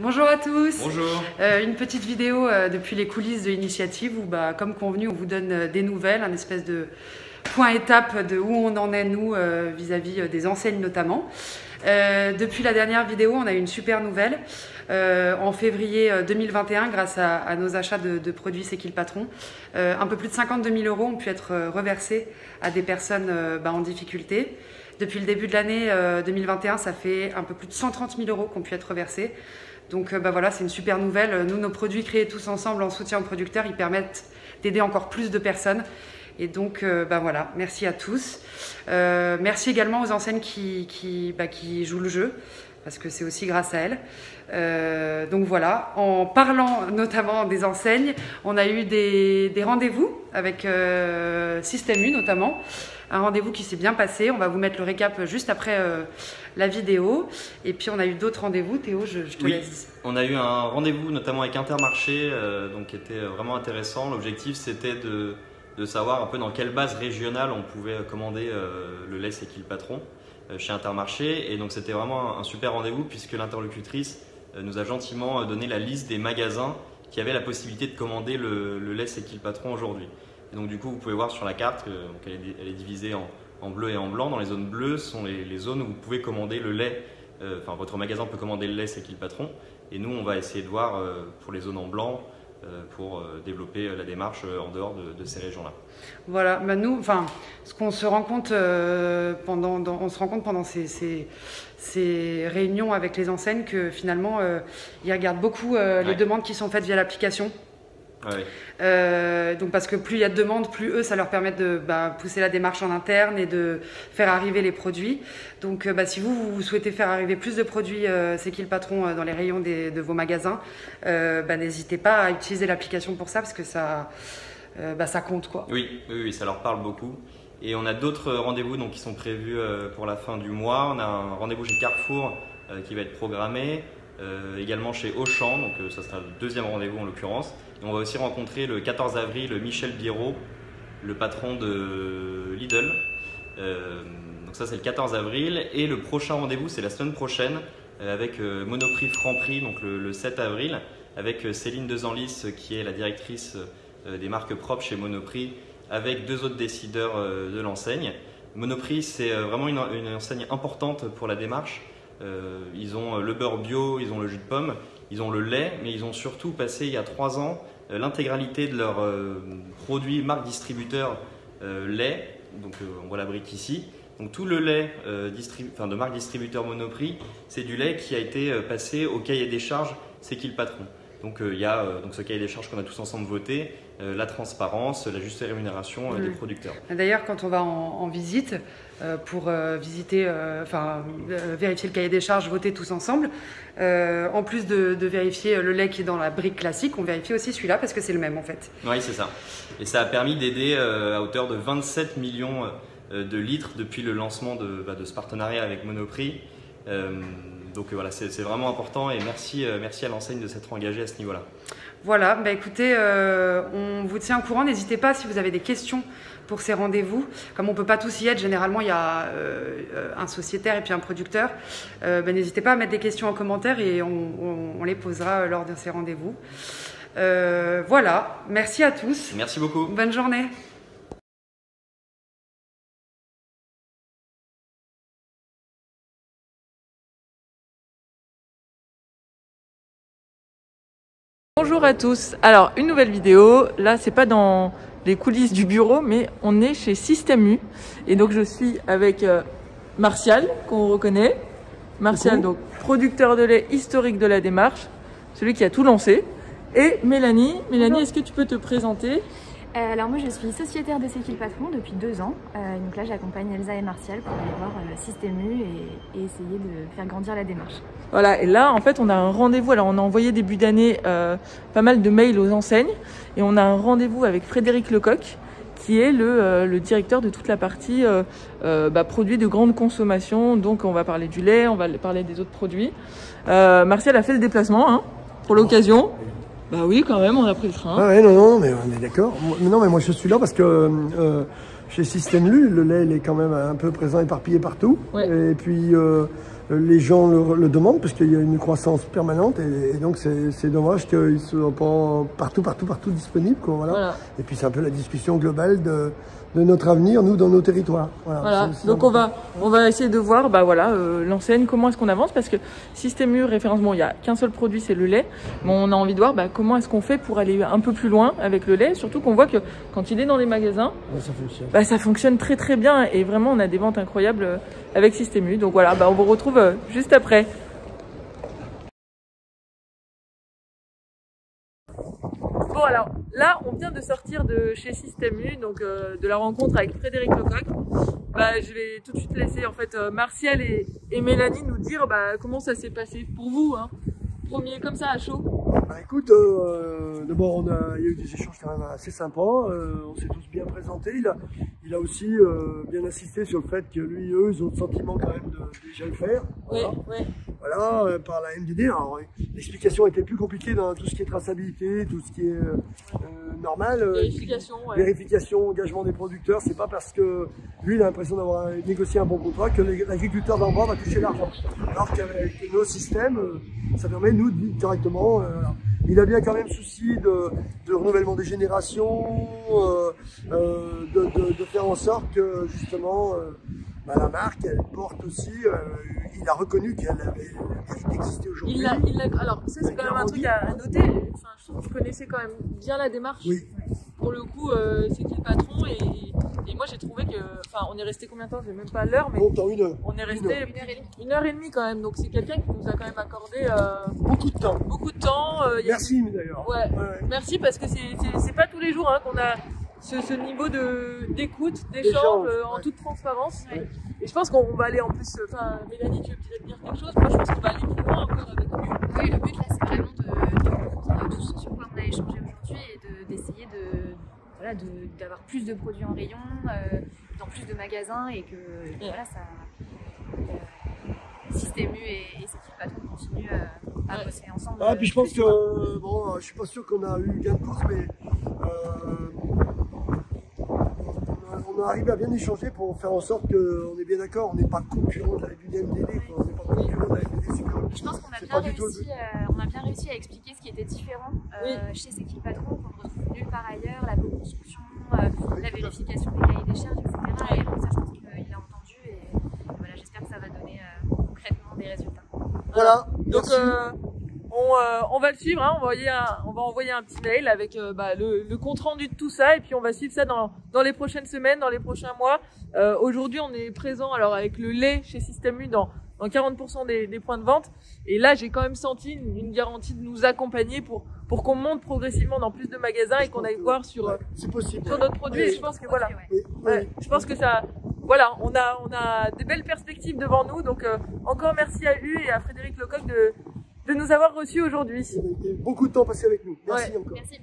Bonjour à tous. Bonjour. Une petite vidéo depuis les coulisses de l'initiative où, comme convenu, on vous donne des nouvelles, un espèce de point étape de où on en est, nous, vis-à-vis des enseignes notamment. Depuis la dernière vidéo, on a eu une super nouvelle. En février 2021, grâce à nos achats de produits C'est qui le patron, un peu plus de 52 000 € ont pu être reversés à des personnes en difficulté. Depuis le début de l'année 2021, ça fait un peu plus de 130 000 € qui ont pu être reversés. Donc voilà, c'est une super nouvelle. Nous, nos produits créés tous ensemble en soutien aux producteurs, ils permettent d'aider encore plus de personnes. Et donc voilà, merci à tous. Merci également aux enseignes qui jouent le jeu, parce que c'est aussi grâce à elles. Donc voilà, en parlant notamment des enseignes, on a eu des rendez-vous avec Système U notamment. Un rendez-vous qui s'est bien passé. On va vous mettre le récap juste après la vidéo. Et puis on a eu d'autres rendez-vous. Théo, je te laisse. On a eu un rendez-vous notamment avec Intermarché, qui était vraiment intéressant. L'objectif c'était de savoir un peu dans quelle base régionale on pouvait commander le lait C'est qui le patron chez Intermarché. Et donc c'était vraiment un super rendez-vous puisque l'interlocutrice nous a gentiment donné la liste des magasins qui avaient la possibilité de commander le lait C'est qui le patron aujourd'hui. Et donc du coup, vous pouvez voir sur la carte qu'elle est divisée en bleu et en blanc. Dans les zones bleues, ce sont les zones où vous pouvez commander le lait. Votre magasin peut commander le lait C'est qui le patron. Et nous, on va essayer de voir pour les zones en blanc pour développer la démarche en dehors de ces régions-là. Voilà, nous, ce qu'on se rend compte pendant ces réunions avec les enseignes, que finalement, ils regardent beaucoup les demandes qui sont faites via l'application. Ouais. Donc parce que plus il y a de demandes, plus eux ça leur permet de pousser la démarche en interne et de faire arriver les produits. Donc si vous souhaitez faire arriver plus de produits C'est qui le patron dans les rayons de vos magasins, n'hésitez pas à utiliser l'application pour ça, parce que ça compte quoi. Oui, ça leur parle beaucoup. Et on a d'autres rendez-vous qui sont prévus pour la fin du mois. On a un rendez-vous chez Carrefour qui va être programmé. Également chez Auchan, donc ça sera le deuxième rendez-vous en l'occurrence. Et on va aussi rencontrer le 14 avril Michel Biraud, le patron de Lidl. Donc ça c'est le 14 avril. Et le prochain rendez-vous c'est la semaine prochaine avec Monoprix Franprix, donc le 7 avril, avec Céline Dezenlis qui est la directrice des marques propres chez Monoprix, avec deux autres décideurs de l'enseigne. Monoprix c'est vraiment une enseigne importante pour la démarche. Ils ont le beurre bio, ils ont le jus de pomme, ils ont le lait, mais ils ont surtout passé il y a 3 ans l'intégralité de leurs produits marque distributeur lait. Donc on voit la brique ici. Donc tout le lait de marque distributeur Monoprix, c'est du lait qui a été passé au cahier des charges C'est qui le patron. Donc il y a ce cahier des charges qu'on a tous ensemble voté, la transparence, la juste rémunération des producteurs. D'ailleurs, quand on va en visite pour visiter, vérifier le cahier des charges, voter tous ensemble, en plus de vérifier le lait qui est dans la brique classique, on vérifie aussi celui-là parce que c'est le même en fait. Oui, c'est ça. Et ça a permis d'aider à hauteur de 27 millions de litres depuis le lancement de ce partenariat avec Monoprix. Donc voilà, c'est vraiment important et merci à l'enseigne de s'être engagée à ce niveau-là. Voilà, écoutez, on vous tient au courant. N'hésitez pas si vous avez des questions pour ces rendez-vous. Comme on ne peut pas tous y être, généralement il y a un sociétaire et puis un producteur. N'hésitez pas à mettre des questions en commentaire et on les posera lors de ces rendez-vous. Voilà, merci à tous. Merci beaucoup. Bonne journée. Bonjour à tous, alors une nouvelle vidéo, là c'est pas dans les coulisses du bureau mais on est chez Système U et donc je suis avec Martial qu'on reconnaît, Martial donc producteur de lait historique de la démarche, celui qui a tout lancé, et Mélanie, est-ce que tu peux te présenter? Alors moi je suis sociétaire de C'est qui le patron depuis 2 ans, donc là j'accompagne Elsa et Martial pour aller voir Système U et essayer de faire grandir la démarche. Voilà, et là en fait on a un rendez-vous, alors on a envoyé début d'année pas mal de mails aux enseignes et on a un rendez-vous avec Frédéric Lecoq qui est le directeur de toute la partie produits de grande consommation, donc on va parler du lait, on va parler des autres produits. Martial a fait le déplacement pour l'occasion. Bah oui, quand même, on a pris le train. Ah ouais, non, mais on est d'accord. Non, mais moi je suis là parce que chez Système U, le lait il est quand même un peu présent, éparpillé partout. Ouais. Et puis les gens le demandent parce qu'il y a une croissance permanente et donc c'est dommage qu'ils ne soient pas partout disponibles, quoi, voilà. Et puis c'est un peu la discussion globale de notre avenir, nous, dans nos territoires. Voilà. Donc on va essayer de voir, l'enseigne, comment est-ce qu'on avance, parce que Système U, référencement, il n'y a qu'un seul produit, c'est le lait. Mais on a envie de voir comment est-ce qu'on fait pour aller un peu plus loin avec le lait, surtout qu'on voit que quand il est dans les magasins, ça fonctionne très très bien et vraiment on a des ventes incroyables avec Système U. Donc voilà, on vous retrouve juste après. Bon, alors là, on vient de sortir de chez Système U, donc de la rencontre avec Frédéric Lecoq. Je vais tout de suite laisser en fait Martial et Mélanie nous dire comment ça s'est passé pour vous, hein. Premier comme ça à chaud. Écoute, d'abord il y a eu des échanges quand même assez sympas, on s'est tous bien présentés, il a aussi bien insisté sur le fait que lui, eux, ils ont le sentiment quand même de déjà le faire. Voilà. Oui. Voilà, par la MDD. Alors, l'explication était plus compliquée dans tout ce qui est traçabilité, tout ce qui est normal. Vérification, engagement des producteurs. C'est pas parce que lui, il a l'impression d'avoir négocié un bon contrat que l'agriculteur d'en bas va toucher l'argent. Alors qu'avec nos systèmes, ça permet nous directement. Il a bien quand même souci de renouvellement des générations, de faire en sorte que justement la marque, elle porte aussi, il a reconnu qu'elle avait mérite d'exister aujourd'hui. Alors ça c'est quand même un truc à noter, enfin, je trouve que vous connaissez quand même bien la démarche. Oui. Pour le coup, c'est qui le patron et moi j'ai trouvé que, enfin on est resté combien de temps, j'ai même pas l'heure, mais on est resté une heure et demie quand même, donc c'est quelqu'un qui nous a quand même accordé beaucoup de temps. Merci d'ailleurs. Ouais. Merci parce que c'est pas tous les jours qu'on a ce niveau d'écoute, d'échange en toute transparence. Ouais. Et je pense qu'on va aller en plus, Mélanie, tu veux peut-être dire quelque chose? Moi je pense qu'on va aller plus loin encore avec lui. Oui, le but là c'est vraiment de comprendre tout ce sur quoi on a échangé aujourd'hui et d'essayer d'avoir plus de produits en rayon, dans plus de magasins et que voilà, Système U et c'est qui le patron continuent à bosser ensemble. Puis je pense que, je suis pas sûr qu'on a eu gain de cause, mais on a arrivé à bien échanger pour faire en sorte qu'on est bien d'accord, on n'est pas concurrent de la MDD, on n'est pas concurrent de la MDD Super. Je pense qu'on a bien réussi à expliquer ce qui était différent chez C'est qui le patron, qu'on ne retrouve nulle part ailleurs, la co-construction, la vérification des cahiers des charges, etc. Et donc ça, je pense qu'il a entendu et voilà, j'espère que ça va donner concrètement des résultats. Voilà, donc on va le suivre, on va envoyer un petit mail avec le compte rendu de tout ça et puis on va suivre ça dans les prochaines semaines, dans les prochains mois. Aujourd'hui on est présent alors avec le lait chez Système U dans 40% des points de vente et là j'ai quand même senti une garantie de nous accompagner pour qu'on monte progressivement dans plus de magasins et qu'on aille voir sur notre produit. Et je pense que je pense que ça, voilà, on a des belles perspectives devant nous. Donc encore merci à U et à Frédéric Lecoq de nous avoir reçus aujourd'hui. Beaucoup de temps passé avec nous. Merci encore. Merci.